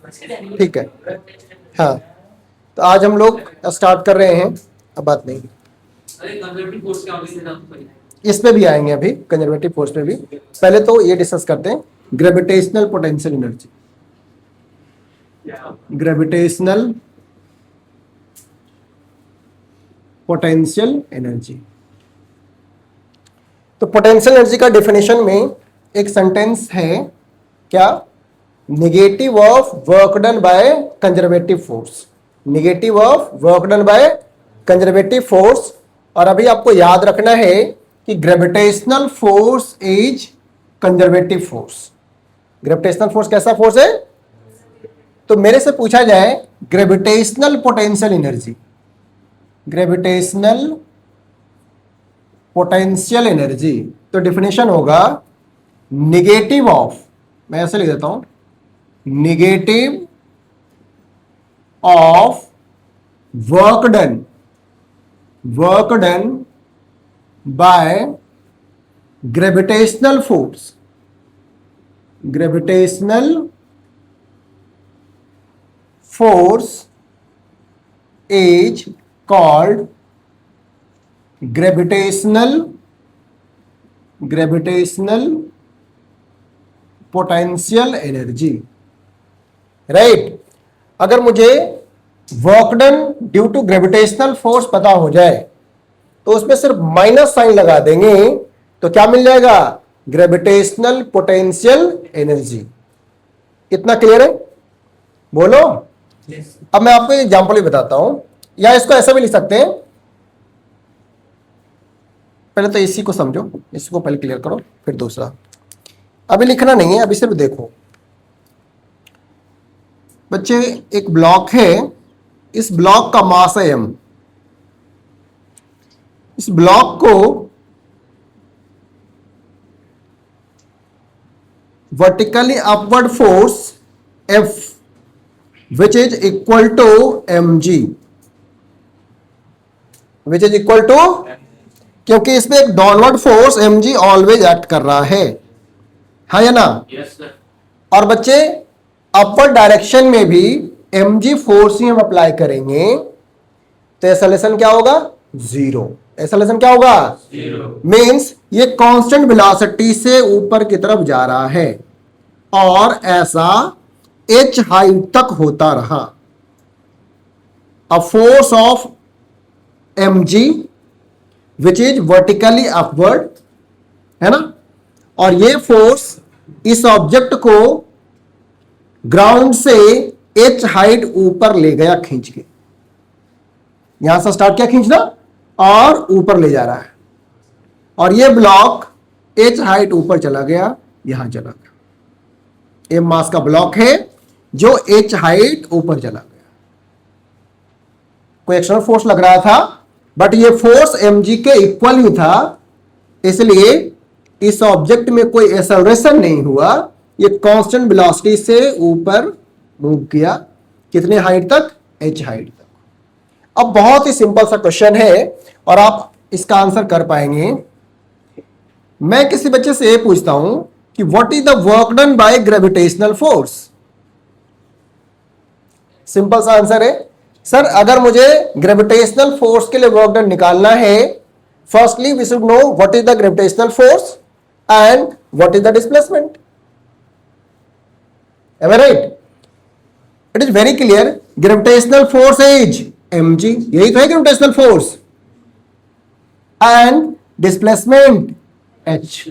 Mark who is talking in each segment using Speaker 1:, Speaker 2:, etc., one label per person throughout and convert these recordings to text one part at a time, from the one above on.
Speaker 1: ठीक है। हाँ, तो आज हम लोग स्टार्ट कर रहे हैं। अब बात नहीं, इसमें भी आएंगे अभी, कंजर्वेटिव फोर्स में भी। पहले तो ये डिस्कस करते हैं gravitational potential energy. Gravitational potential energy. तो पोटेंशियल एनर्जी का डेफिनेशन में एक सेंटेंस है क्या? Negative of work done by conservative force. Negative of work done by conservative force. और अभी आपको याद रखना है कि gravitational force is conservative force. Gravitational force कैसा फोर्स है? तो मेरे से पूछा जाए gravitational potential energy, gravitational potential energy, तो डेफिनेशन होगा नेगेटिव ऑफ, मैं ऐसे लिख देता हूं, negative of work done by gravitational force, gravitational force is called gravitational potential energy. Right. अगर मुझे work done due to gravitational force पता हो जाए तो उसमें सिर्फ माइनस साइन लगा देंगे तो क्या मिल जाएगा? Gravitational potential energy. कितना क्लियर है? बोलो। अब मैं आपको एग्जांपल भी बताता हूं, या इसको ऐसा भी लिख सकते हैं। पहले तो इसी को समझो, इसको पहले क्लियर करो, फिर दूसरा। अभी लिखना नहीं है, अभी सिर्फ देखो। बच्चे, एक ब्लॉक है, इस ब्लॉक का मास है m। इस ब्लॉक को vertically upward force F which is equal to mg, which is equal to, क्योंकि इसमें एक downward force mg always act कर रहा है, हाँ या ना?
Speaker 2: Yes sir.
Speaker 1: और बच्चे अपवर्ड डायरेक्शन में भी mg फोर्स ही हम अप्लाई करेंगे तो एक्सेलरेशन क्या होगा? जीरो। एक्सेलरेशन क्या होगा?
Speaker 2: जीरो।
Speaker 1: मींस ये कांस्टेंट वेलोसिटी से ऊपर की तरफ जा रहा है और ऐसा h हाइट तक होता रहा। A force of mg which is vertically upward, है ना? और ये फोर्स इस ऑब्जेक्ट को ग्राउंड से h हाइट ऊपर ले गया खींच के। यहां से स्टार्ट किया खींचना और ऊपर ले जा रहा है, और ये ब्लॉक h हाइट ऊपर चला गया, यहां चला गया। m मास का ब्लॉक है जो h हाइट ऊपर चला गया। कोई एक्सटर्नल फोर्स लग रहा था बट ये फोर्स mg के इक्वल ही था, इसलिए इस ऑब्जेक्ट में कोई एक्सेलरेशन नहीं हुआ। ये कांस्टेंट वेलोसिटी से ऊपर मूव किया, कितने हाइट तक? h हाइट तक। अब बहुत ही सिंपल सा क्वेश्चन है और आप इसका आंसर कर पाएंगे। मैं किसी बच्चे से ये पूछता हूं कि what is the work done by gravitational force? Simple सा आंसर है सर, अगर मुझे ग्रेविटेशनल फोर्स के लिए वर्क डन निकालना है, firstly we should know what is the gravitational force and what is the displacement. Am I right? It is very clear. Gravitational force is mg, यही तो है gravitational force, and displacement h।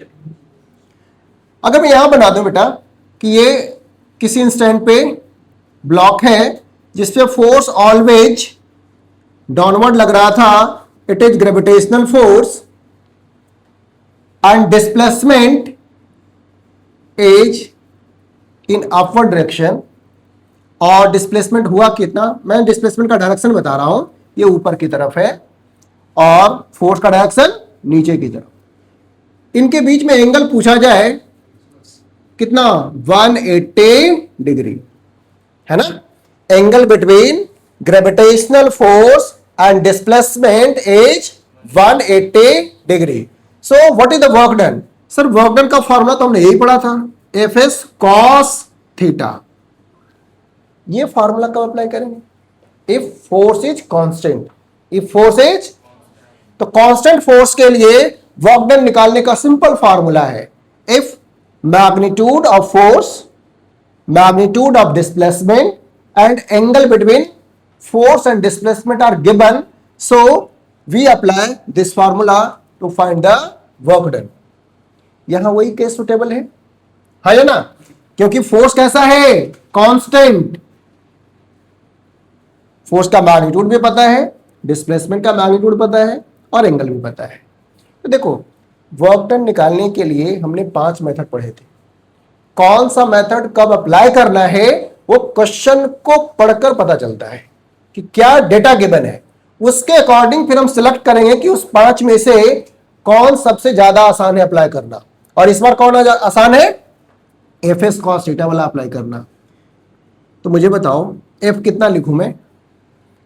Speaker 1: अगर मैं यहां बना दूं बेटा कि ये किसी इंस्टेंट पे ब्लॉक है जिसपे फोर्स ऑलवेज डाउनवर्ड लग रहा था, it is gravitational force, and displacement is in upward direction. और डिस्प्लेसमेंट हुआ कितना? मैं डिस्प्लेसमेंट का डायरेक्शन बता रहा हूं, ये ऊपर की तरफ है और फोर्स का डायरेक्शन नीचे की तरफ। इनके बीच में एंगल पूछा जाए कितना? 180 डिग्री, है ना? Angle between gravitational force and displacement is 180 degree. So what is the work done? Sir work done का फॉर्मूला तो हमने यही पढ़ा था, एफ एस कॉस थीटा। ये फॉर्मूला कब अप्लाई करेंगे? If force is constant, if force is, तो कांस्टेंट फोर्स के लिए वर्क डन निकालने का सिंपल फॉर्मूला है, if magnitude of force, magnitude of displacement and angle between force and displacement are given, so we apply this formula to find the work done. यहां वही case suitable है ना, क्योंकि force कैसा है? कांस्टेंट। फोर्स का magnitude भी पता है, डिस्प्लेसमेंट का मैग्नीट्यूड पता है और एंगल भी पता है। तो देखो, वर्क डन निकालने के लिए हमने 5 मेथड पढ़े थे। कौन सा मेथड कब अप्लाई करना है वो क्वेश्चन को पढ़कर पता चलता है कि क्या डेटा गिवन है, उसके अकॉर्डिंग फिर हम सिलेक्ट करेंगे कि उस 5 में से कौन सबसे ज्यादा आसान है अप्लाई करना। और इस बार कौन आसान है? एफ एस कॉस थीटा वाला अप्लाई करना। तो मुझे बताओ एफ कितना लिखूं मैं?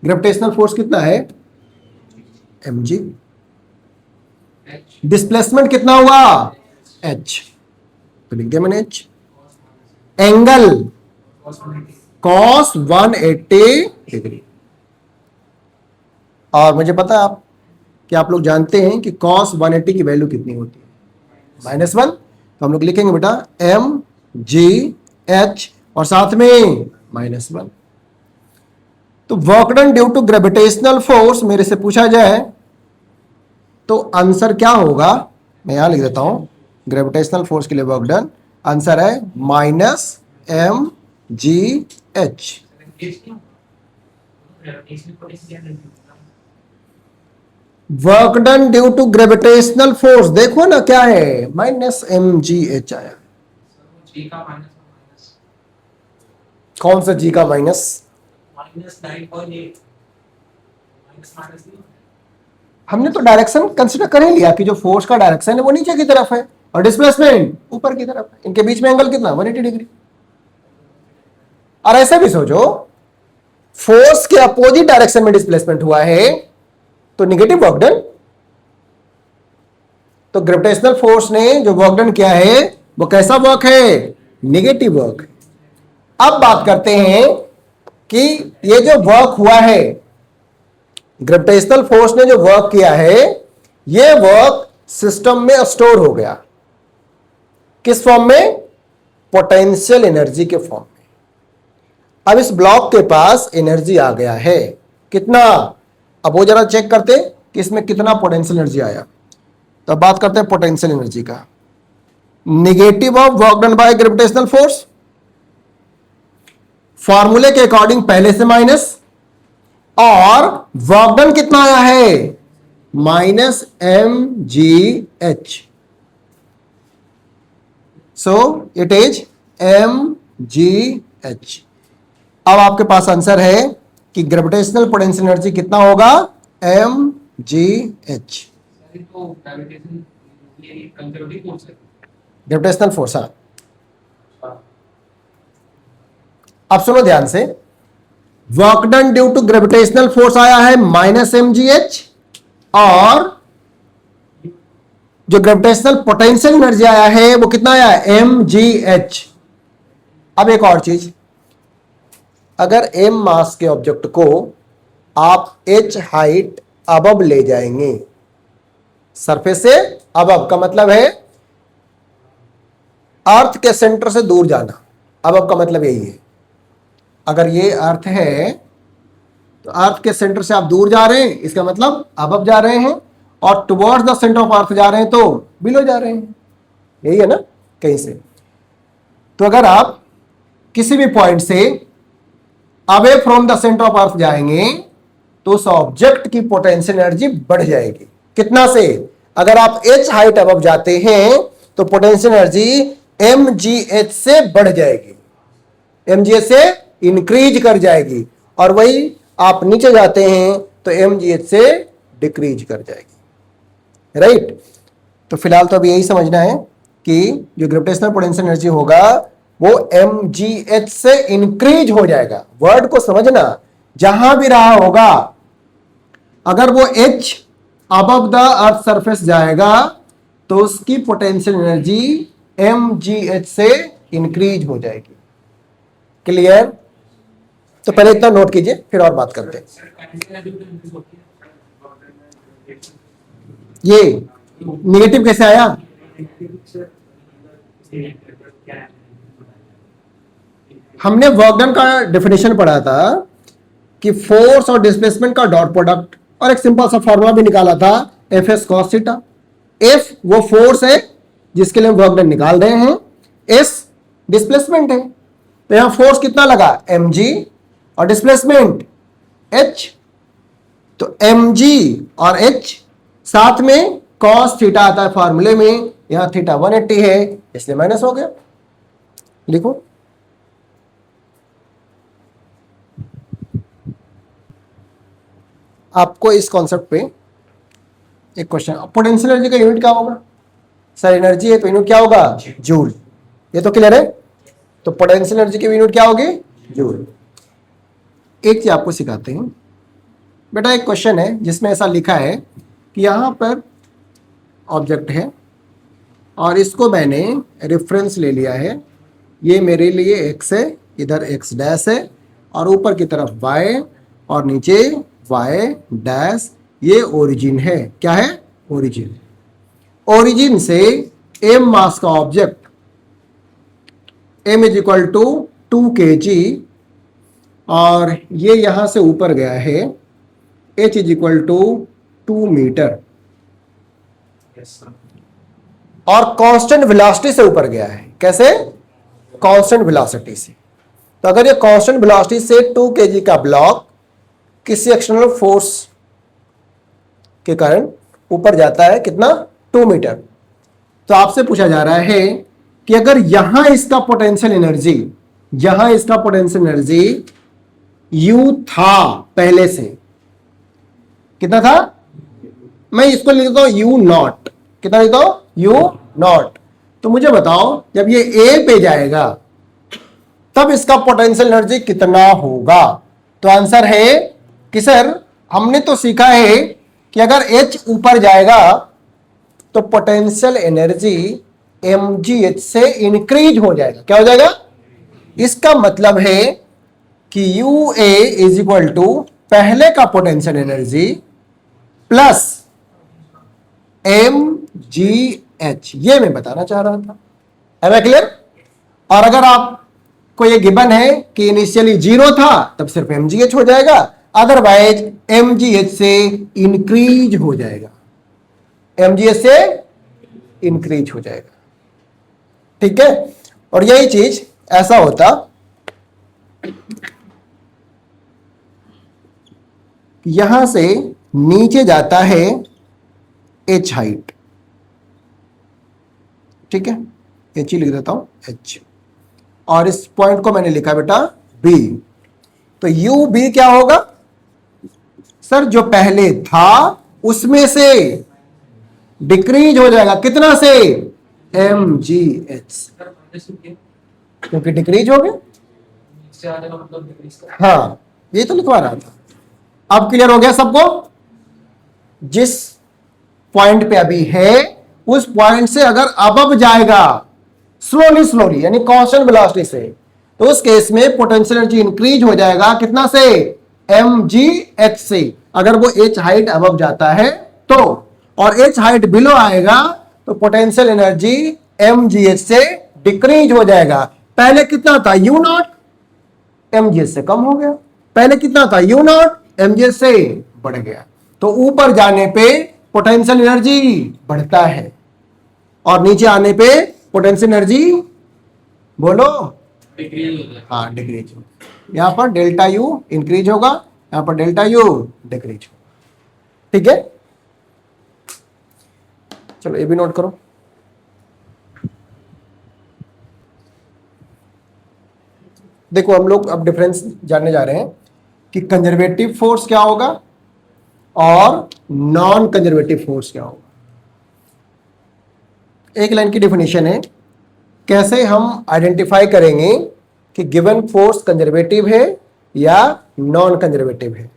Speaker 1: ग्रेविटेशनल फोर्स कितना है? mg। डिस्प्लेसमेंट कितना हुआ? h। तो लिख दिया मैंने h। Angle cos 180 degree. और मुझे पता है आप कि आप लोग जानते हैं कि cos 180 की वैल्यू कितनी होती है? -1। तो हम लोग लिखेंगे बेटा mgh और साथ में -1। तो work done due to gravitational force मेरे से पूछा जाए तो आंसर क्या होगा? मैं यहां लिख देता हूं, ग्रेविटेशनल फोर्स के लिए वर्क डन आंसर है -mgh। Work done due to gravitational force देखो ना क्या है, -mgh आया। कौन सा जी का माइनस? हमने तो डायरेक्शन कंसीडर कर ही लिया कि जो फोर्स का डायरेक्शन है वो नीचे की तरफ है और डिस्प्लेसमेंट ऊपर की तरफ है। इनके बीच में एंगल कितना? 180 डिग्री। और ऐसा भी सोचो, फोर्स के अपोजिट डायरेक्शन में डिस्प्लेसमेंट हुआ है तो निगेटिव वर्क डन। तो ग्रेविटेशनल फोर्स ने जो वर्क डन किया है वो कैसा वर्क है? Negative work. अब बात करते हैं कि ये जो वर्क हुआ है, ग्रेविटेशनल फोर्स ने जो वर्क किया है, ये वर्क सिस्टम में स्टोर हो गया। किस फॉर्म में? पोटेंशियल एनर्जी के फॉर्म में। अब इस ब्लॉक के पास एनर्जी आ गया है, कितना? अब वो जरा चेक करते कि इसमें कितना पोटेंशियल एनर्जी आया। तो अब बात करते हैं पोटेंशियल एनर्जी का। Negative of work done by gravitational force, फॉर्मूले के अकॉर्डिंग पहले से माइनस, और वर्क डन कितना आया है? -mgh। So it is mgh। अब आपके पास आंसर है कि ग्रेविटेशनल पोटेंशियल एनर्जी कितना होगा? mgh। Gravitational force. हाँ, अब सुनो ध्यान से, work done due to gravitational force आया है -mgh, और जो ग्रेविटेशनल पोटेंशियल एनर्जी आया है वो कितना आया है? mgh। अब एक और चीज, अगर m मास के ऑब्जेक्ट को आप h हाइट अबव ले जाएंगे, सरफेस से अबव का मतलब है अर्थ के सेंटर से दूर जाना। अबव का मतलब यही है, अगर ये अर्थ है तो अर्थ के सेंटर से आप दूर जा रहे हैं, इसका मतलब अबव जा रहे हैं, और towards the centre of earth जा रहे हैं तो बिलो जा रहे हैं। यही है ना कहीं से। तो अगर आप किसी भी पॉइंट से away from the centre of earth जाएंगे तो उस ऑब्जेक्ट की पोटेंशियल एनर्जी बढ़ जाएगी। कितना से? अगर आप h हाइट अबव जाते हैं तो पोटेंशियल एनर्जी mgh से बढ़ जाएगी, mgh से इंक्रीज कर जाएगी, और वही आप नीचे जाते हैं तो mgh से डिक्रीज कर जाएगी। राइट? तो फिलहाल तो अभी यही समझना है कि जो ग्रेविटेशनल पोटेंशियल एनर्जी होगा वो mgh से इंक्रीज हो जाएगा। वर्ड को समझना, जहां भी रहा होगा, अगर वो h above the earth surface जाएगा तो उसकी पोटेंशियल एनर्जी mgh से इंक्रीज हो जाएगी। क्लियर? तो पहले इतना नोट कीजिए, फिर और बात करते हैं। ये निगेटिव कैसे आया? हमने वर्क डन का डेफिनेशन पढ़ा था कि फोर्स और डिस्प्लेसमेंट का डॉट प्रोडक्ट, और एक सिंपल सा फॉर्मूला भी निकाला था, F S cos theta. F वो फोर्स है जिसके लिए हम वर्क डन निकाल रहे हैं, एस डिस्प्लेसमेंट है। तो यहां फोर्स कितना लगा? mg, और डिस्प्लेसमेंट h। तो mg और h साथ में cos थीटा आता है फॉर्मूले में, यहां थीटा 180 है इसलिए माइनस हो गया। लिखो, आपको इस कॉन्सेप्ट पे एक क्वेश्चन, पोटेंशियल एनर्जी का यूनिट क्या होगा? सर एनर्जी है तो यूनिट क्या होगा? जूल। ये तो क्लियर है। तो पोटेंशियल एनर्जी की यूनिट क्या होगी? जूल। एक चीज आपको सिखाते हैं बेटा, एक क्वेश्चन है जिसमें ऐसा लिखा है कि यहां पर ऑब्जेक्ट है और इसको मैंने रेफरेंस ले लिया है, ये मेरे लिए x है, इधर x डैश है, और ऊपर की तरफ y और नीचे y डैश, ये ओरिजिन है। क्या है? ओरिजिन। ओरिजिन से m मास का object, m is equal to 2 kg, और ये यहां से ऊपर गया है, h is equal to 2 metre, और कांस्टेंट वेलोसिटी से ऊपर गया है। कैसे? कांस्टेंट वेलोसिटी से। तो अगर ये कांस्टेंट वेलोसिटी से 2 kg का ब्लॉक किसी एक्सटर्नल फोर्स के कारण ऊपर जाता है, कितना? 2 मीटर। तो आपसे पूछा जा रहा है कि अगर यहां इसका पोटेंशियल एनर्जी, यहां इसका पोटेंशियल एनर्जी U था पहले से, कितना था? मैं इसको लिखता हूं U नॉट। कितना लिखता हूं? U not. तो मुझे बताओ जब ये A पे जाएगा तब इसका पोटेंशियल एनर्जी कितना होगा? तो आंसर है कि सर हमने तो सीखा है कि अगर H ऊपर जाएगा तो पोटेंशियल एनर्जी mgh से इंक्रीज हो जाएगा। क्या हो जाएगा? इसका मतलब है कि UA इज इक्वल टू पहले का पोटेंशियल एनर्जी प्लस mgh। ये मैं बताना चाह रहा था। है मैं क्लियर? और अगर आपको ये गिवन है कि इनिशियली 0 था तब सिर्फ mgh हो जाएगा, अदरवाइज mgh से इंक्रीज हो जाएगा, mgh से इंक्रीज हो जाएगा। ठीक है? और यही चीज ऐसा होता, यहां से नीचे जाता है h हाइट। ठीक है? h ही लिख देता हूं, h, और इस पॉइंट को मैंने लिखा बेटा B। तो UB क्या होगा? सर जो पहले था उसमें से डिक्रीज हो जाएगा, कितना से? mgh, क्योंकि डिक्रीज हो गया। हाँ, ये तो लिखवा रहा था। अब क्लियर हो गया सबको? जिस पॉइंट पे अभी है उस पॉइंट से अगर अब जाएगा स्लोली स्लोली, यानी कांस्टेंट वेलोसिटी से, तो उस केस में पोटेंशियल एनर्जी इंक्रीज हो जाएगा, कितना से? mgh से। अगर वो h हाइट अब जाता है तो, और h हाइट बिलो आएगा तो पोटेंशियल एनर्जी mgh से डिक्रीज हो जाएगा। पहले कितना था? U नॉट, mgh से कम हो गया। पहले कितना था? U नॉट, mgh से बढ़ गया। तो ऊपर जाने पे पोटेंशियल एनर्जी बढ़ता है और नीचे आने पे पोटेंशियल एनर्जी, बोलो, हाँ, डिक्रीज। यहां पर डेल्टा U इंक्रीज होगा, यहां पर डेल्टा U डिक्रीज होगा। ठीक है? चलो ये भी नोट करो। देखो हम लोग अब डिफरेंस जानने जा रहे हैं कि कंजर्वेटिव फोर्स क्या होगा और नॉन कंजर्वेटिव फोर्स क्या होगा। एक लाइन की डेफिनेशन है, कैसे हम आइडेंटिफाई करेंगे कि गिवन फोर्स कंजर्वेटिव है या नॉन कंजर्वेटिव है।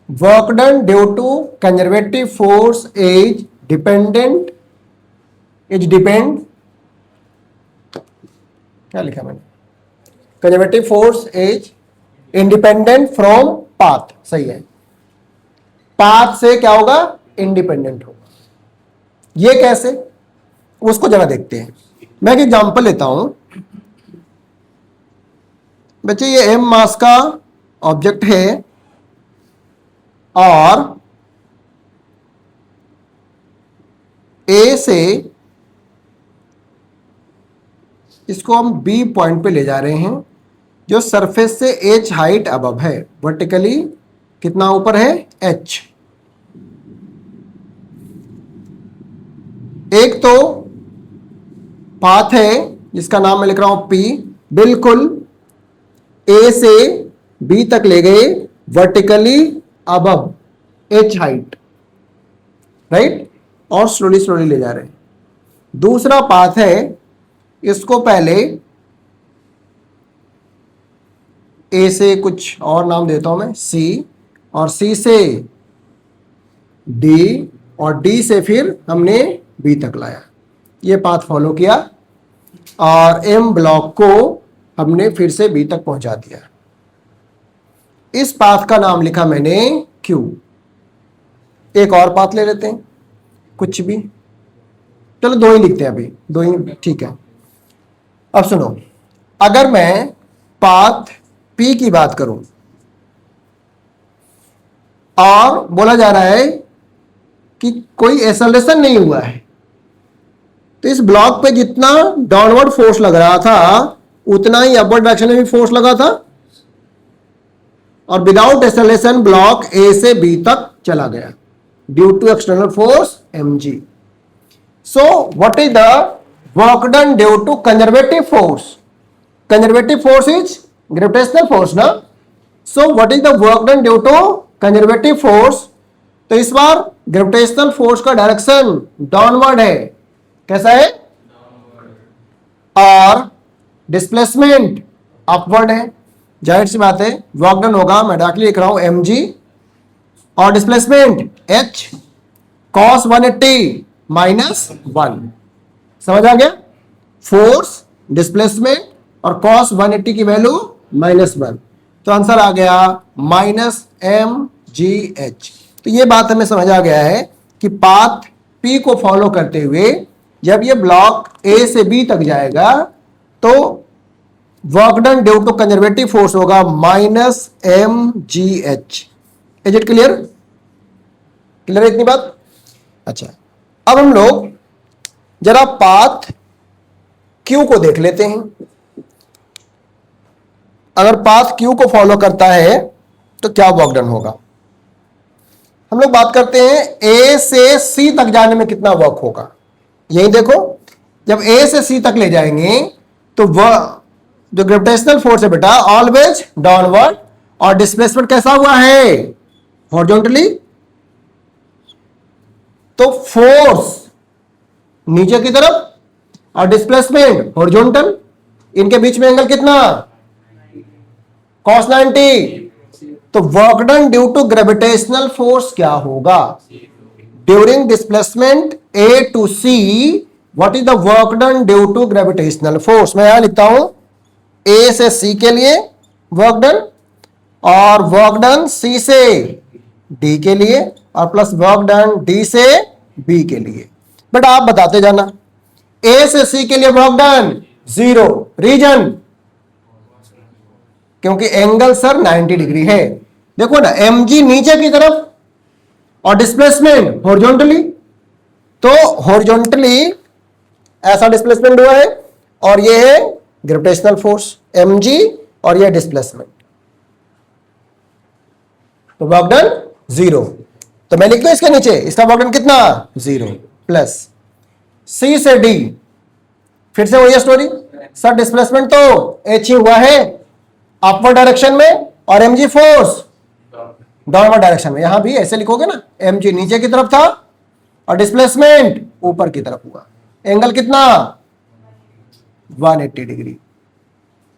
Speaker 1: Work done due to conservative force is dependent, is depend, क्या लिखा मैंने? Conservative force is independent from path, सही है, पाथ से क्या होगा, इंडिपेंडेंट होगा। ये कैसे, उसको जरा देखते हैं। मैं एक एग्जांपल लेता हूं बच्चे, ये एम मास का ऑब्जेक्ट है और ए से इसको हम बी पॉइंट पे ले जा रहे हैं, जो सरफेस से एच हाइट अबव है, वर्टिकली कितना ऊपर है, एच। एक तो पाथ है जिसका नाम मैं लिख रहा हूं पी, बिल्कुल ए से बी तक ले गए vertically above H height, right, और स्लोली स्लोली ले जा रहे हैं। दूसरा पाथ है, इसको पहले ए से कुछ और नाम देता हूं मैं, सी, और सी से डी, और डी से फिर हमने बी तक लाया। ये पाथ फॉलो किया और एम ब्लॉक को हमने फिर से बी तक पहुंचा दिया। इस पाथ का नाम लिखा मैंने क्यू। एक और पाथ ले लेते हैं, कुछ भी, चलो दो ही लिखते हैं, अभी दो ही ठीक है। अब सुनो, अगर मैं पाथ पी की बात करूं और बोला जा रहा है कि कोई एक्सेलरेशन नहीं हुआ है, तो इस ब्लॉक पे जितना डाउनवर्ड फोर्स लग रहा था उतना ही अपवर्ड डायरेक्शन में भी फोर्स लगा था, और विदाउट एक्सेलरेशन ब्लॉक ए से बी तक चला गया due to external force mg। So what is the work done due to conservative force? Conservative force is gravitational force ना। So what is the work done due to conservative force? तो इस बार gravitational force का direction downward है, कैसा है, और displacement upward है। जाहिर सी बात है वर्क डन होगा, मैं डायरेक्टली लिख रहा हूं mg, और डिस्प्लेसमेंट h cos 180 माइनस 1। समझ आ गया? फोर्स, डिस्प्लेसमेंट और cos 180 की वैल्यू -1, तो आंसर आ गया -mgh। तो ये बात हमें समझ आ गया है कि पाथ P को फॉलो करते हुए जब ये ब्लॉक A से B तक जाएगा तो work done due to conservative force होगा -mgh। Is it clear? Clear है इतनी बात? अच्छा, अब हम लोग जरा पाथ Q को देख लेते हैं। अगर पाथ Q को फॉलो करता है तो क्या वर्क डन होगा? हम लोग बात करते हैं A से C तक जाने में कितना वर्क होगा। यही देखो, जब A से C तक ले जाएंगे तो वह जो ग्रेविटेशनल फोर्स है बेटा ऑलवेज डाउनवर्ड, और डिस्प्लेसमेंट कैसा हुआ है, हॉरिजॉन्टली। तो फोर्स नीचे की तरफ और डिस्प्लेसमेंट हॉरिजॉन्टल, इनके बीच में एंगल कितना, cos 90। तो work done due to gravitational force क्या होगा? During displacement A to C, what is the work done due to gravitational force? मैं यहां लिखता हूं A से C के लिए वर्क डन, और वर्क डन C से D के लिए, और प्लस वर्क डन D से B के लिए। बट आप बताते जाना, A से C के लिए वर्क डन 0, रीजन क्योंकि एंगल सर 90 डिग्री है। देखो ना, mg नीचे की तरफ और डिस्प्लेसमेंट हॉरिजॉन्टली, तो हॉरिजॉन्टली ऐसा डिस्प्लेसमेंट हुआ है, और ये है ग्रेविटेशनल फोर्स mg, और ये डिस्प्लेसमेंट, तो वर्क डन 0। तो मैं लिख दूं इसके नीचे, इसका वर्क डन कितना, 0, प्लस C से D, फिर से वही स्टोरी सर, डिस्प्लेसमेंट तो h ही हुआ है अपवर्ड डायरेक्शन में, और mg फोर्स डाउनवर्ड डायरेक्शन में। यहां भी ऐसे लिखोगे ना, mg नीचे की तरफ था और डिस्प्लेसमेंट ऊपर की तरफ हुआ, एंगल कितना, 180 डिग्री।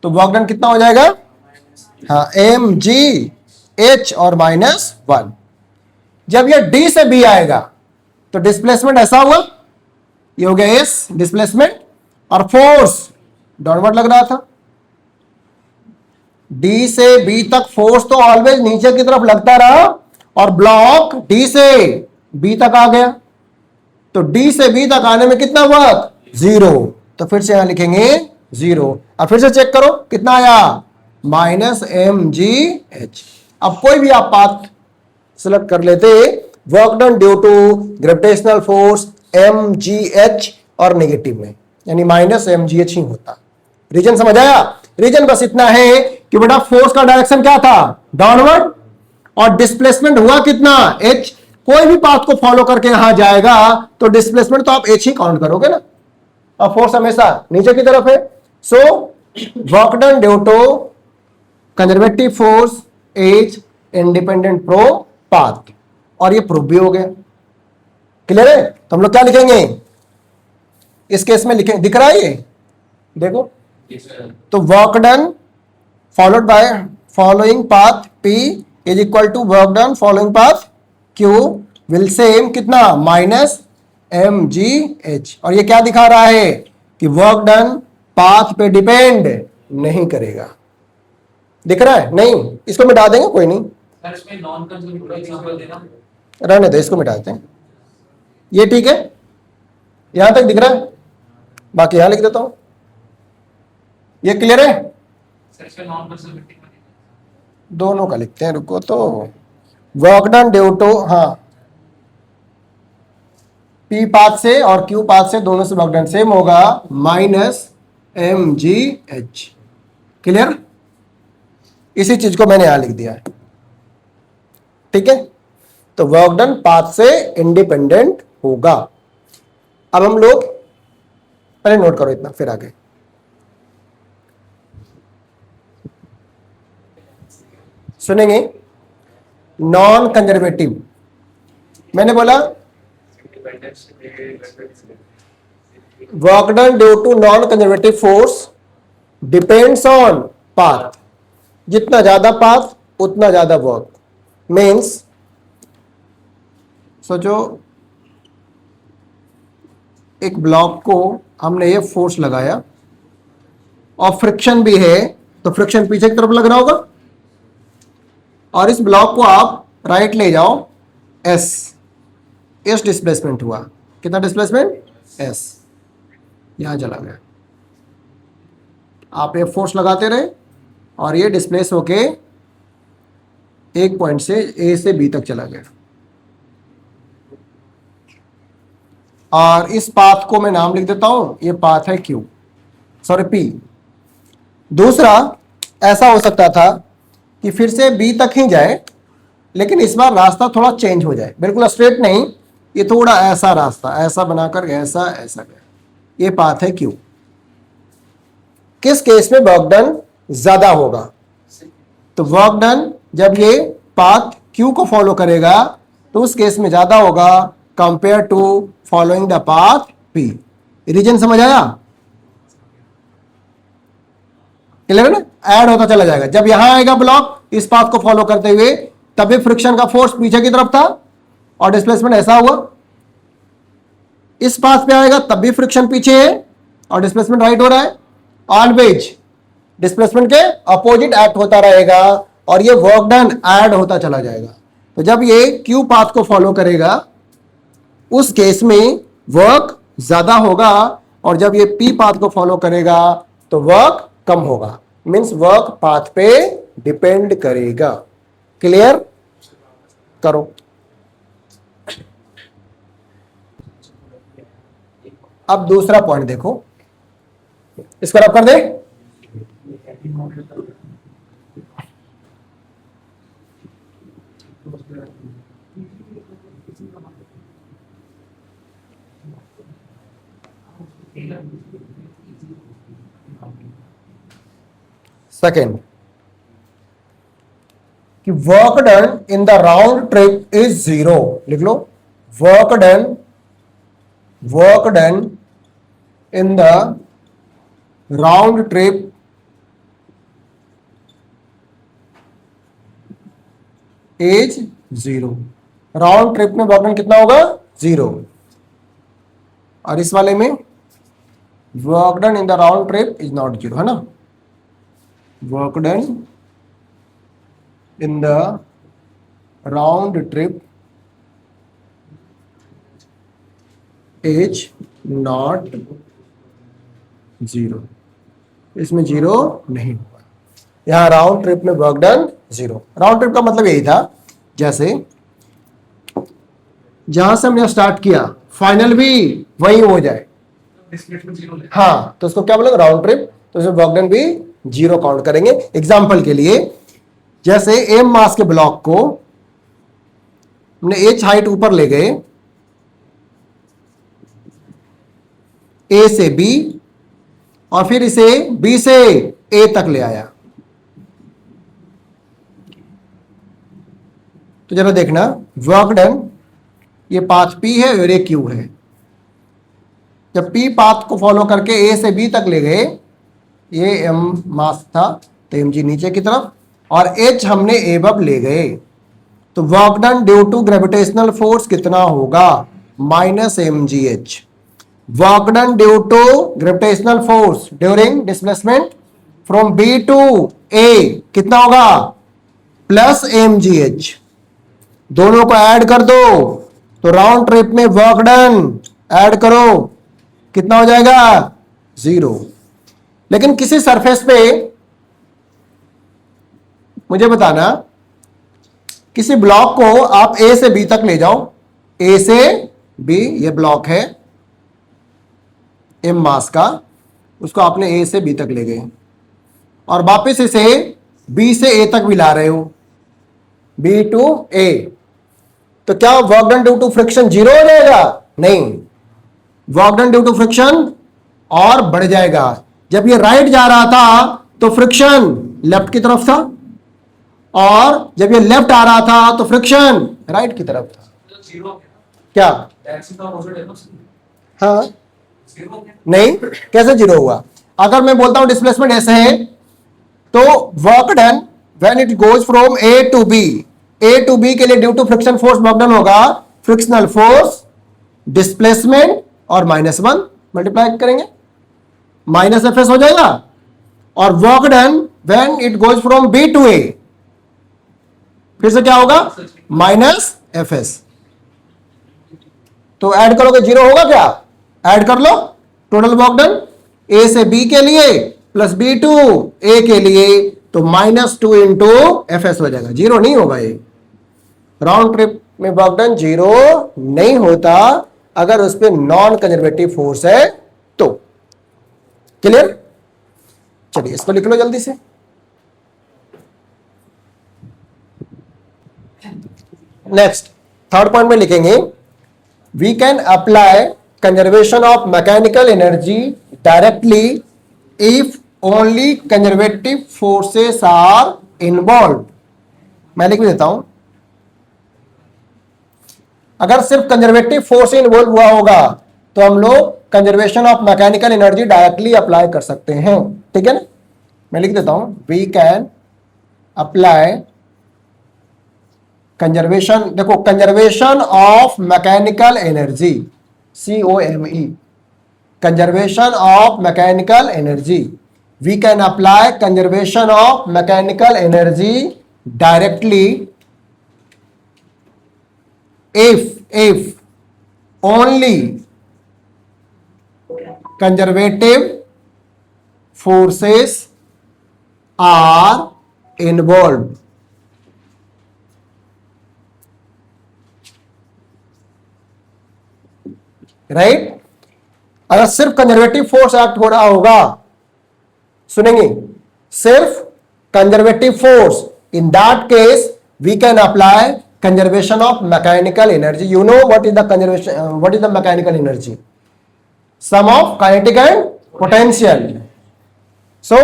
Speaker 1: तो वर्क डन कितना हो जाएगा, हाँ, mgh और -1। जब ये D से B आएगा तो डिस्प्लेसमेंट ऐसा हुआ, ये हो गया S डिस्प्लेसमेंट, और फोर्स डाउनवर्ड लग रहा था, डी से बी तक फोर्स तो ऑलवेज नीचे की तरफ लगता रहा और ब्लॉक डी से बी तक आ गया, तो डी से बी तक आने में कितना वर्क, 0। तो फिर से यहां लिखेंगे 0 और फिर से चेक करो कितना आया, -mgh। अब कोई भी आप पाथ सिलेक्ट कर लेते, work done due to gravitational force mgh और नेगेटिव में यानी -mgh ही होता। रीजन समझ आया? रीजन बस इतना है कि बेटा फोर्स का डायरेक्शन क्या था, डाउनवर्ड, और डिस्प्लेसमेंट हुआ कितना, h। कोई भी पाथ को फॉलो करके यहां जाएगा तो डिस्प्लेसमेंट तो आप h ही काउंट करोगे ना, और फोर्स हमेशा नीचे की तरफ है। So work done due to conservative force is independent from path, और ये प्रूफ भी हो गया। क्लियर है? तो हम लोग क्या लिखेंगे इस केस में, लिखेंगे, दिख रहा है ये देखो, तो work done followed by following path P is equal to work done following path Q will same कितना, -mgh। और ये क्या दिखा रहा है कि वर्क डन पाथ पे डिपेंड नहीं करेगा। दिख रहा है? नहीं, इसको मिटा देंगे, कोई नहीं,
Speaker 2: सर इसमें नॉन कंजर्वेटिव एग्जांपल देना,
Speaker 1: रहने दो, इसको मिटा देते हैं। ये ठीक है, यहां तक दिख रहा है, बाकी यहां लिख देता हूं। ये क्लियर है?
Speaker 2: सर इसमें नॉन कंजर्वेटिव
Speaker 1: दोनों का लिखते हैं, रुको। तो वर्क डन ड्यू टू, हाँ, P पाथ से और Q पाथ से दोनों से वर्क डन सेम होगा, -mgh। क्लियर? इसी चीज को मैंने यहां लिख दिया है, ठीक है। तो वर्क डन पाथ से इंडिपेंडेंट होगा। अब हम लोग पहले नोट करो इतना, फिर आगे। सुनेंगे नॉन कंजर्वेटिव, मैंने बोला work done due to non conservative force depends on path, जितना ज्यादा पाथ उतना ज्यादा वर्क। मीन्स सोचो एक ब्लॉक को हमने ये फोर्स लगाया और फ्रिक्शन भी है, तो फ्रिक्शन पीछे की तरफ लग रहा होगा, और इस ब्लॉक को आप राइट ले जाओ, एस डिस्प्लेसमेंट हुआ। कितना डिस्प्लेसमेंट, एस, यहां चला गया। आप ये फोर्स लगाते रहे और ये डिस्प्लेस होके एक पॉइंट से ए से बी तक चला गया, और इस पाथ को मैं नाम लिख देता हूं, ये पाथ है Q, सॉरी P। दूसरा ऐसा हो सकता था कि फिर से B तक ही जाए, लेकिन इस बार रास्ता थोड़ा चेंज हो जाए, बिल्कुल स्ट्रेट नहीं, ये थोड़ा ऐसा रास्ता, ऐसा बनाकर ऐसा ऐसा गया, ये पाथ है Q। किस केस में वर्क डन ज्यादा होगा, तो वर्क डन जब ये पाथ Q को फॉलो करेगा तो उस केस में ज्यादा होगा compare to following the path P। Reason समझ आया? क्लियर है ना? ऐड होता चला जाएगा। जब यहां आएगा ब्लॉक इस पाथ को फॉलो करते हुए, तभी फ्रिक्शन का फोर्स पीछे की तरफ था और डिस्प्लेसमेंट ऐसा हुआ। इस पाथ पे आएगा तब भी फ्रिक्शन पीछे है और डिस्प्लेसमेंट राइट हो रहा है। ऑलवेज डिस्प्लेसमेंट के अपोजिट एक्ट होता रहेगा और ये वर्क डन ऐड होता चला जाएगा। तो जब ये Q पाथ को फॉलो करेगा उस केस में वर्क ज्यादा होगा, और जब ये P पाथ को फॉलो करेगा तो वर्क कम होगा। मींस वर्क पाथ पे डिपेंड करेगा। क्लियर करो। अब दूसरा पॉइंट देखो, इसको रब कर दे। सेकेंड कि work done in the round trip is 0। लिख लो, work done in the round trip is 0। Round trip में वर्क डन कितना होगा, 0। और इस वाले में work done in the round trip is not 0, है ना। Work done in the round trip is not zero, इसमें जीरो नहीं हुआ। यहां राउंड ट्रिप में work done zero. Round trip का मतलब यही था, जैसे जहां से हमने स्टार्ट किया फाइनल भी वही हो जाए,
Speaker 2: डिस्प्लेसमेंट जीरो ले।
Speaker 1: हाँ, तो उसको क्या बोलेंगे, राउंड ट्रिप। तो उसमें वर्क डन भी जीरो काउंट करेंगे। एग्जाम्पल के लिए, जैसे एम मास के ब्लॉक को हमने एच हाइट ऊपर ले गए, ए से बी, और फिर इसे बी से ए तक ले आया। तो जरा देखना, वर्क डन, ये पाथ पी है और ये क्यू है। जब पी पाथ को फॉलो करके ए से बी तक ले गए, ये एम मास था तो एम जी नीचे की तरफ, और एच हमने एबव ले गए, तो work done due to gravitational force कितना होगा, minus M G H. Work done due to gravitational force during displacement from B to A कितना होगा, प्लस एम जी एच। दोनों को ऐड कर दो, तो राउंड ट्रिप में वर्क डन ऐड करो, कितना हो जाएगा, जीरो। लेकिन किसी सरफेस पे मुझे बताना, किसी ब्लॉक को आप ए से बी तक ले जाओ, ए से बी, ये ब्लॉक है एम मास का, उसको आपने ए से बी तक ले गए और वापस इसे बी से ए तक भी ला रहे हो, बी टू ए, तो क्या work done due to friction zero हो जाएगा, नहीं, work done due to friction और बढ़ जाएगा। जब ये राइट जा रहा था तो फ्रिक्शन लेफ्ट की तरफ था, और जब ये लेफ्ट आ रहा था तो फ्रिक्शन राइट की तरफ था।
Speaker 2: तो जीरो हो गया
Speaker 1: क्या,
Speaker 2: ना, एक्सिस का ऑपोजिट है ना,
Speaker 1: हाँ,
Speaker 2: जीरो हो गया।
Speaker 1: नहीं, कैसे जीरो हुआ? अगर मैं बोलता हूं डिस्प्लेसमेंट ऐसे है, तो work done when it goes from A to B, A to B के लिए due to friction force work done होगा फ्रिक्शनल फोर्स, डिस्प्लेसमेंट और -1 मल्टीप्लाई करेंगे, माइनस एफ एस हो जाएगा। और work done when it goes from B to A, फिर से क्या होगा, माइनस एफ एस। तो ऐड करोगे जीरो होगा क्या, ऐड कर लो, टोटल वर्क डन ए से बी के लिए प्लस बी टू ए के लिए, तो -2 इंटू एफ एस हो जाएगा, जीरो नहीं होगा ये। राउंड ट्रिप में वर्क डन जीरो नहीं होता अगर उस पर नॉन कंजर्वेटिव फोर्स है तो। क्लियर? चलिए इसको लिख लो जल्दी से। नेक्स्ट थर्ड पॉइंट में लिखेंगे, we can apply conservation of mechanical energy directly if only conservative forces are involve. मैं लिख देता हूं, अगर सिर्फ कंजर्वेटिव फोर्स इन्वॉल्व हुआ होगा तो हम लोग conservation of mechanical energy directly apply कर सकते हैं, ठीक है ना। मैं लिख देता हूं, वी कैन अप्लाई कंजर्वेशन, देखो conservation of mechanical energy, COME, conservation of mechanical energy, we can apply conservation of mechanical energy directly if only conservative forces are involved. Right? अगर सिर्फ कंजर्वेटिव फोर्स एक्ट हो रहा होगा, सुनेंगे, सिर्फ conservative force, in that case we can apply conservation of mechanical energy. You know what is the conservation, what is the mechanical energy? Sum of kinetic and potential. So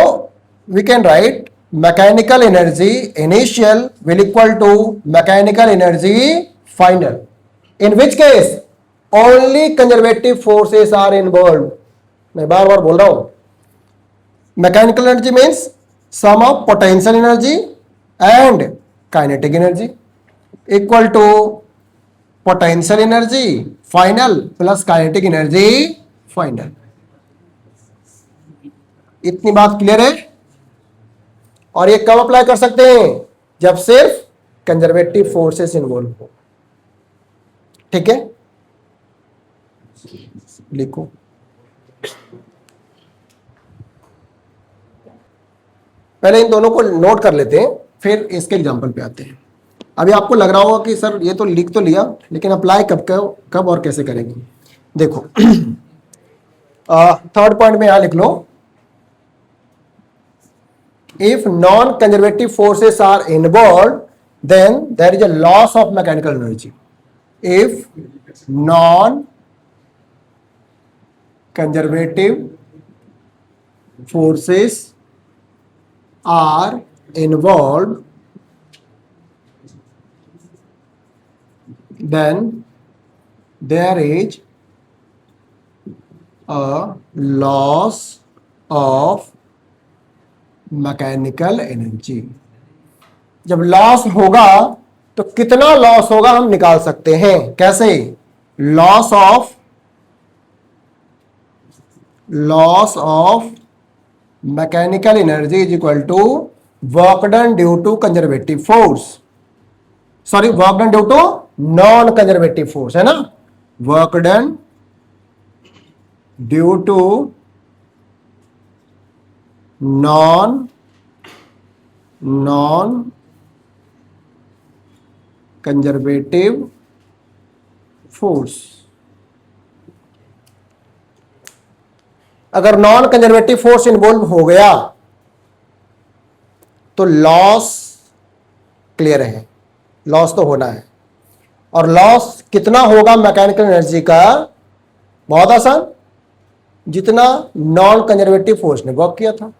Speaker 1: we can write mechanical energy initial will equal to mechanical energy final, in which case only conservative forces are involved. मैं बार बार बोल रहा हूं, mechanical energy means sum of potential energy and kinetic energy equal to potential energy final plus kinetic energy final. इतनी बात clear है? और ये कब अप्लाई कर सकते हैं, जब सिर्फ कंजर्वेटिव फोर्सेस इन्वॉल्व हो। ठीक है, लिखो। पहले इन दोनों को नोट कर लेते हैं, फिर इसके एग्जांपल पे आते हैं। अभी आपको लग रहा होगा कि सर ये तो लिख तो लिया, लेकिन अप्लाई कब और कैसे करेंगे। देखो थर्ड पॉइंट में यहां लिख लो, if non-conservative forces are involved then there is a loss of mechanical energy. If non-conservative forces are involved then there is a loss of mechanical energy. जब लॉस होगा तो कितना लॉस होगा हम निकाल सकते हैं। कैसे? Loss of mechanical energy is equal to work done due to conservative force, sorry work done due to non conservative force, है ना। Work done due to non conservative force. अगर नॉन कंजर्वेटिव फोर्स इन्वॉल्व हो गया तो loss clear है, loss तो होना है। और लॉस कितना होगा मैकेनिकल एनर्जी का? बहुत आसान, जितना नॉन कंजर्वेटिव फोर्स ने वर्क किया था,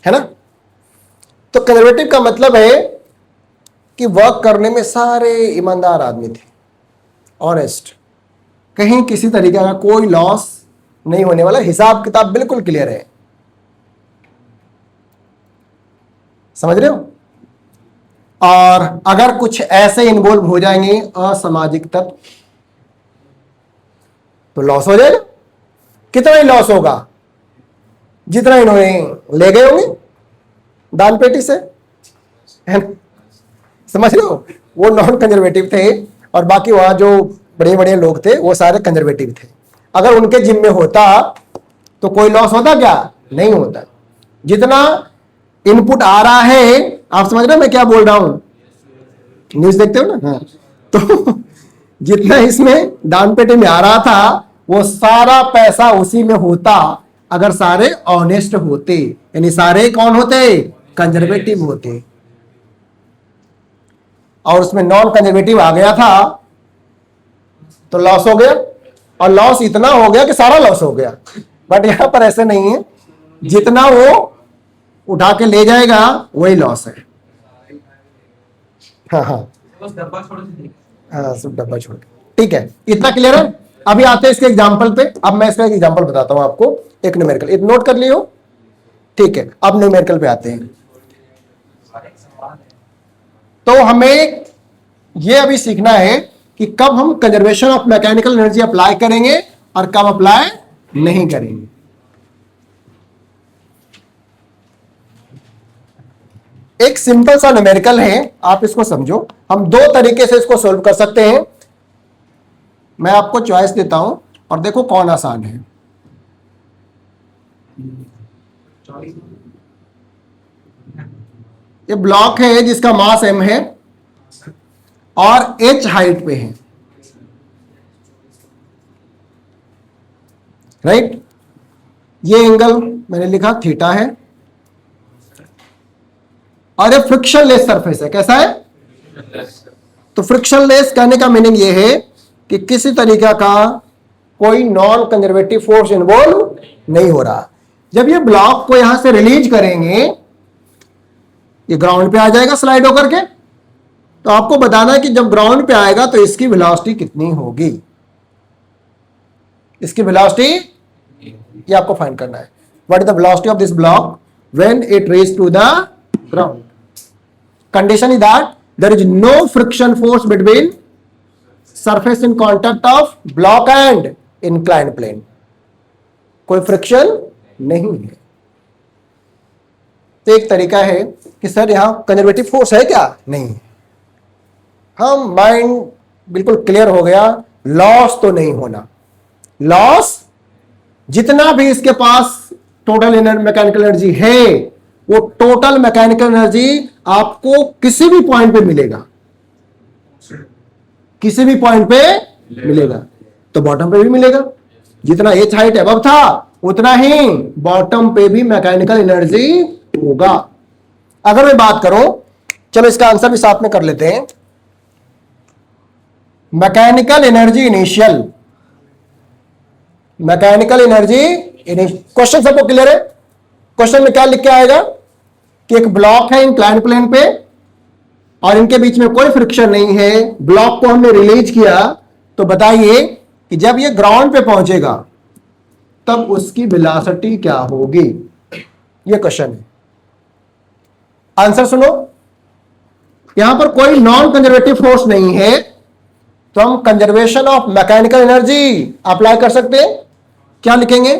Speaker 1: है ना। तो कंजर्वेटिव का मतलब है कि वर्क करने में सारे ईमानदार आदमी थे, ऑनेस्ट, कहीं किसी तरीके का कोई लॉस नहीं होने वाला, हिसाब किताब बिल्कुल क्लियर है। समझ रहे हो? और अगर कुछ ऐसे इन्वॉल्व हो जाएंगे असामाजिक तत्व तो लॉस हो जाएगा। कितना ही लॉस होगा? जितना इन्होंने ले गए होंगे दान पेटी से, है ना? समझ रहे हो? वो नॉन कंजर्वेटिव थे और बाकी वहां जो बड़े बड़े लोग थे वो सारे कंजर्वेटिव थे। अगर उनके जिम्मे होता तो कोई लॉस होता क्या? नहीं होता। जितना इनपुट आ रहा है, आप समझ रहे हो मैं क्या बोल रहा हूं? न्यूज देखते हो ना? हाँ। तो जितना इसमें दान पेटी में आ रहा था वो सारा पैसा उसी में होता अगर सारे ऑनेस्ट होते, यानी सारे कौन होते? कंजर्वेटिव होते। और उसमें नॉन कंजर्वेटिव आ गया था तो लॉस हो गया, और लॉस इतना हो गया कि सारा लॉस हो गया। बट यहां पर ऐसे नहीं है, जितना वो उठा के ले जाएगा वही लॉस है। हाँ हाँ
Speaker 2: बस डब्बा छोड़ के
Speaker 1: हाँ, सब डब्बा छोड़ के। ठीक है, इतना क्लियर है। अभी आते हैं इसके एग्जाम्पल पे। अब मैं इसका एक एग्जाम्पल बताता हूं आपको, एक न्यूमेरिकल, एक नोट कर लियो। ठीक है, अब न्यूमेरिकल पे आते हैं।
Speaker 2: सारे सवाल है।
Speaker 1: तो हमें यह अभी सीखना है कि कब हम conservation of mechanical energy apply करेंगे और कब अप्लाई नहीं करेंगे। एक सिंपल सा न्यूमेरिकल है, आप इसको समझो। हम दो तरीके से इसको सोल्व कर सकते हैं। मैं आपको चॉइस देता हूं और देखो कौन आसान है। ये ब्लॉक है जिसका मास m है और h हाइट पे है, राइट। ये एंगल मैंने लिखा थीटा है और ये फ्रिक्शनलेस सरफेस है। कैसा है? तो फ्रिक्शनलेस कहने का मीनिंग ये है कि किसी तरीका का कोई नॉन कंजर्वेटिव फोर्स इन्वॉल्व नहीं हो रहा। जब ये ब्लॉक को यहां से रिलीज करेंगे, ये ग्राउंड पे आ जाएगा स्लाइड होकर के। तो आपको बताना है कि जब ग्राउंड पे आएगा तो इसकी वेलोसिटी कितनी होगी। इसकी वेलोसिटी ये आपको फाइंड करना है। What is the velocity of this block when it reach to the ground. Condition is that there is no friction force between surface in contact of block and inclined plane. कोई friction नहीं है। तो एक तरीका है कि sir यहां conservative force है क्या? नहीं। हम माइंड बिल्कुल क्लियर हो गया, लॉस तो नहीं होना। लॉस जितना भी इसके पास टोटल मैकेनिकल एनर्जी है, वो टोटल मैकेनिकल एनर्जी आपको किसी भी पॉइंट पे मिलेगा, किसी भी पॉइंट पे मिलेगा। तो बॉटम पे भी मिलेगा, जितना एच हाइट अबव था उतना ही बॉटम पे भी मैकेनिकल एनर्जी होगा। अगर मैं बात करूं, चलो इसका आंसर भी साथ में कर लेते हैं। Mechanical energy initial, mechanical energy, question सबको क्लियर है? क्वेश्चन में क्या लिख के आएगा कि एक ब्लॉक है इंक्लाइन प्लेन पे और इनके बीच में कोई फ्रिक्शन नहीं है, ब्लॉक को हमने रिलीज किया, तो बताइए कि जब ये ग्राउंड पे पहुंचेगा तब उसकी वेलोसिटी क्या होगी? ये क्वेश्चन है। आंसर सुनो, यहां पर कोई नॉन कंजर्वेटिव फोर्स नहीं है, तो हम conservation of mechanical energy apply कर सकते हैं। क्या लिखेंगे?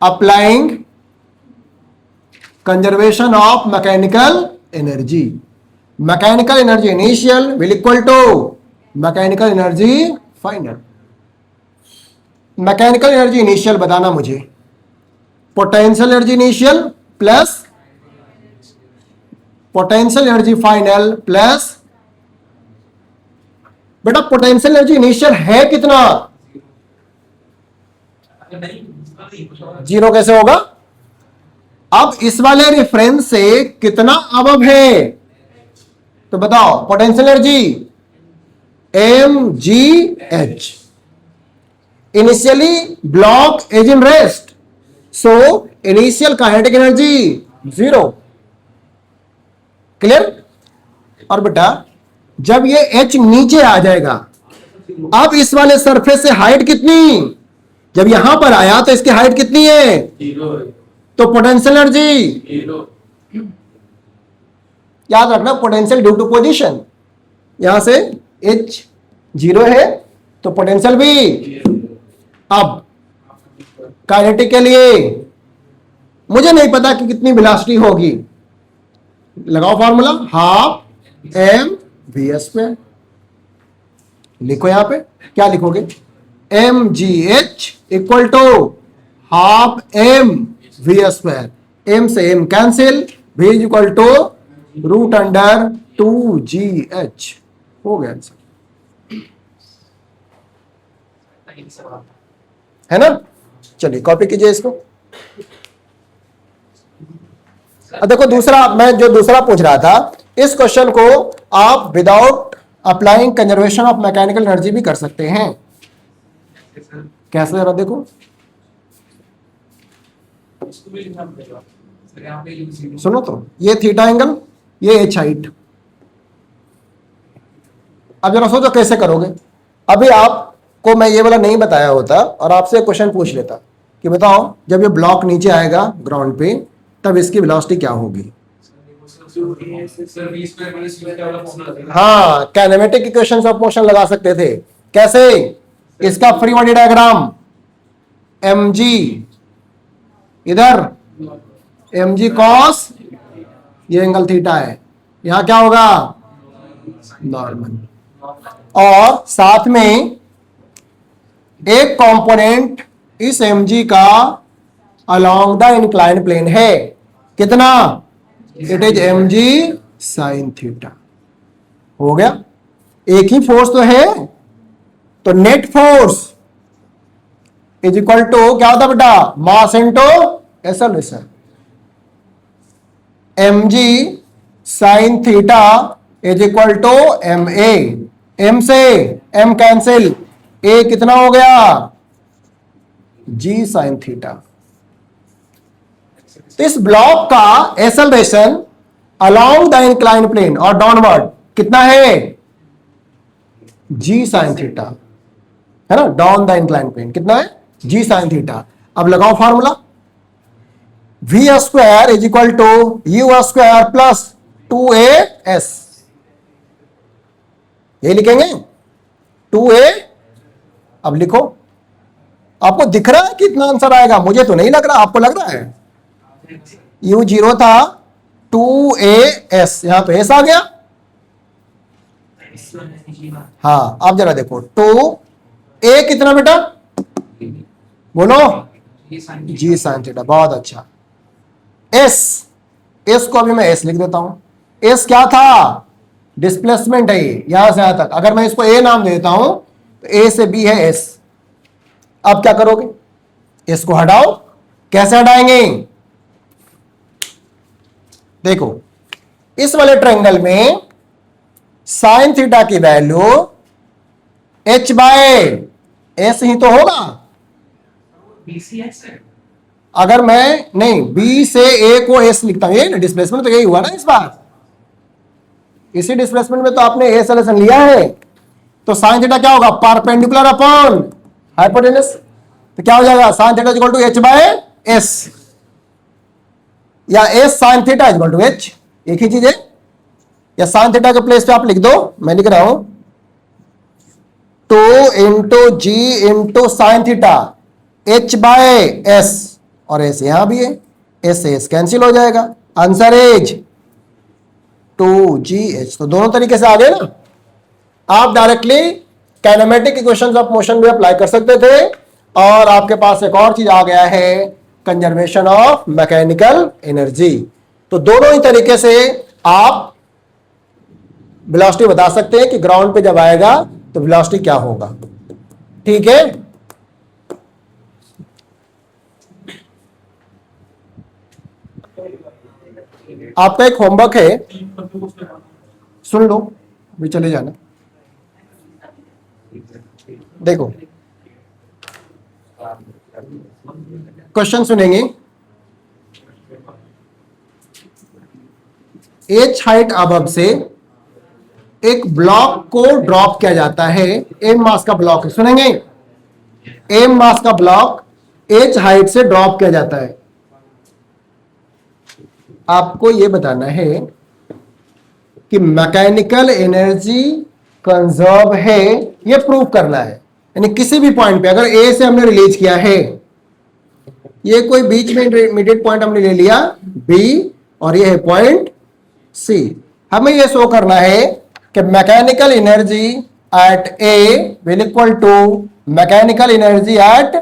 Speaker 1: Applying conservation of mechanical energy. Mechanical energy initial will equal to mechanical energy final. Mechanical energy initial बताना मुझे, potential energy initial plus potential energy final plus, बेटा पोटेंशियल एनर्जी इनिशियल है कितना? जीरो कैसे होगा? अब इस वाले रेफरेंस से कितना अबव है तो बताओ? Potential energy mgh। Initially block is in rest, so initial kinetic energy zero. Clear? और बेटा जब ये h नीचे आ जाएगा, अब इस वाले सरफेस से हाइट कितनी? जब यहां पर आया तो इसकी हाइट कितनी है? तो पोटेंशियल एनर्जी, याद रखना पोटेंशियल ड्यू टू पोजीशन, यहां से h जीरो है तो पोटेंशियल भी। अब काइनेटिक के लिए मुझे नहीं पता कि कितनी वेलोसिटी होगी, लगाओ formula, half M V S square. लिखो यहां पे क्या लिखोगे? M G H equal to half M V square. M से M cancel, V is equal to root under 2gh। हो गया आंसर, है ना? चलिए कॉपी कीजिए इसको। अब देखो दूसरा, मैं जो दूसरा पूछ रहा था, इस क्वेश्चन को आप without applying conservation of mechanical energy भी कर सकते हैं। कैसे? जरा देखो, सुनो तो, ये थीटा एंगल, ये एच हाइट। अब जरा सोचो कैसे करोगे। अभी आपको मैं ये वाला नहीं बताया होता और आपसे क्वेश्चन पूछ लेता कि बताओ जब ये ब्लॉक नीचे आएगा ग्राउंड पे तब इसकी वेलोसिटी क्या होगी? हाँ, काइनेमेटिक इक्वेशंस ऑफ मोशन लगा सकते थे। कैसे? इसका फ्री बॉडी डायग्राम, mg इधर mg कॉस, ये एंगल थीटा है, यहां क्या होगा? नॉर्मल। और साथ में एक कंपोनेंट इस mg का अलोंग द इंक्लाइन प्लेन है, कितना? It is mg sine theta. हो गया, एक ही फोर्स तो है, तो net force is equal to क्या होता बेटा? Mass into acceleration. mg sine theta is equal to ma। m से m कैंसिल, a कितना हो गया? g sine theta. तो इस ब्लॉक का acceleration along the incline plane और डाउनवर्ड कितना है? g साइन थीटा, है ना? डाउन द इंक्लाइन प्लेन कितना है? g sine theta. अब लगाओ formula, v square is equal to u square plus 2as। ये लिखेंगे 2a। अब लिखो, आपको दिख रहा है कितना आंसर आएगा? मुझे तो नहीं लग रहा, आपको लग रहा है? u जीरो था 2AS, यहां पे एस आ गया। हाँ अब जरा देखो 2A कितना बेटा, बोलो जी साइन थीटा, बहुत अच्छा। एस, एस को अभी मैं एस लिख देता हूं। एस क्या था, डिस्प्लेसमेंट है ये, यहां से यहां तक। अगर मैं इसको ए नाम दे देता हूं तो ए से बी है एस। अब क्या करोगे, एस को हटाओ। कैसे हटाएंगे, देखो इस वाले ट्रायंगल में साइन थीटा की वैल्यू h बाय एस ही तो होगा।
Speaker 2: BCX है।
Speaker 1: अगर मैं नहीं b से a को s लिखता हूं, ये ना डिस्प्लेसमेंट तो यही हुआ ना इस बार। इसी डिस्प्लेसमेंट में तो आपने a सॉल्यूशन लिया है। तो साइन थीटा क्या होगा, परपेंडिकुलर अपॉन हाइपोटेनस। तो क्या हो जाएगा, sine theta equal to h by s, या s sine theta equal to h, एक ही चीज है। या साइन थीटा के प्लेस पे आप लिख दो, मैं लिख रहा हूं 2 into G into sine theta h by s, और s यहां भी है, s से s कैंसिल हो जाएगा। Answer is 2gh। तो दोनों तरीके से आ गए ना। आप directly kinematic equations of motion भी अप्लाई कर सकते थे। और आपके पास एक और चीज आ गया है, कंजर्वेशन ऑफ मैकेनिकल एनर्जी। तो दोनों ही तरीके से आप वेलोसिटी बता सकते हैं कि ग्राउंड पे जब आएगा तो वेलोसिटी क्या होगा। ठीक है, आपका एक होमवर्क है, सुन लो, अभी चले जाना। देखो क्वेश्चन सुनेंगे। एच हाइट अबव से एक ब्लॉक को ड्रॉप किया जाता है, एम मास का ब्लॉक है, सुनेंगे। एम मास का ब्लॉक एच हाइट से ड्रॉप किया जाता है। आपको यह बताना है कि मैकेनिकल एनर्जी कंजर्व है, यह प्रूव करना है। यानी किसी भी पॉइंट पे अगर ए से हमने रिलीज किया है, ये कोई बीच में इंटरमीडिएट पॉइंट हमने ले लिया बी, और ये है पॉइंट सी, हमें यह शो करना है कि mechanical energy at A will equal to mechanical energy at,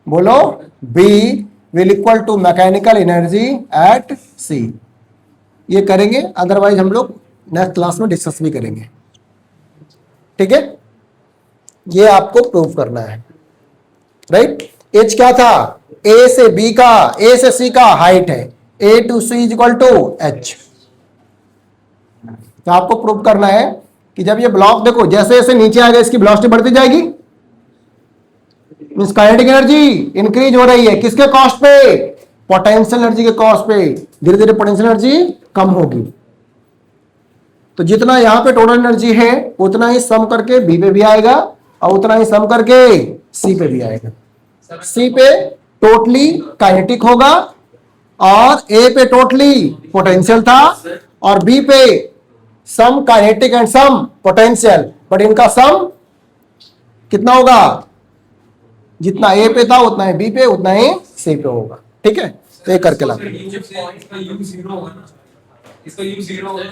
Speaker 1: बोलो, B will equal to mechanical energy at C. ये करेंगे, अदरवाइज हम लोग नेक्स्ट क्लास में डिस्कस भी करेंगे। ठीक है, ये आपको प्रूव करना है, राइट। एच क्या था, ए से बी का, ए से सी का हाइट है, A to C is equal to H. तो आपको प्रूव करना है कि जब ये ब्लॉक, देखो जैसे जैसे नीचे आएगा इसकी वेलोसिटी बढ़ती जाएगी, मींस काइनेटिक एनर्जी इंक्रीज हो रही है, किसके कॉस्ट पे, पोटेंशियल एनर्जी के कॉस्ट पे। धीरे धीरे पोटेंशियल एनर्जी कम होगी, तो जितना यहां पे टोटल एनर्जी है उतना ही सम करके बी पे भी आएगा, और उतना ही सम करके सी पे भी आएगा। सी पे टोटली काइनेटिक होगा, और ए पे टोटली पोटेंशियल था, और बी पे some kinetic and some potential, but इनका सम कितना होगा, जितना ए पे था उतना ही बी पे, उतना ही सी पे होगा। ठीक है, तो ये करके ला।
Speaker 2: इसका U 0 होगा ना, इसका U 0 होगा,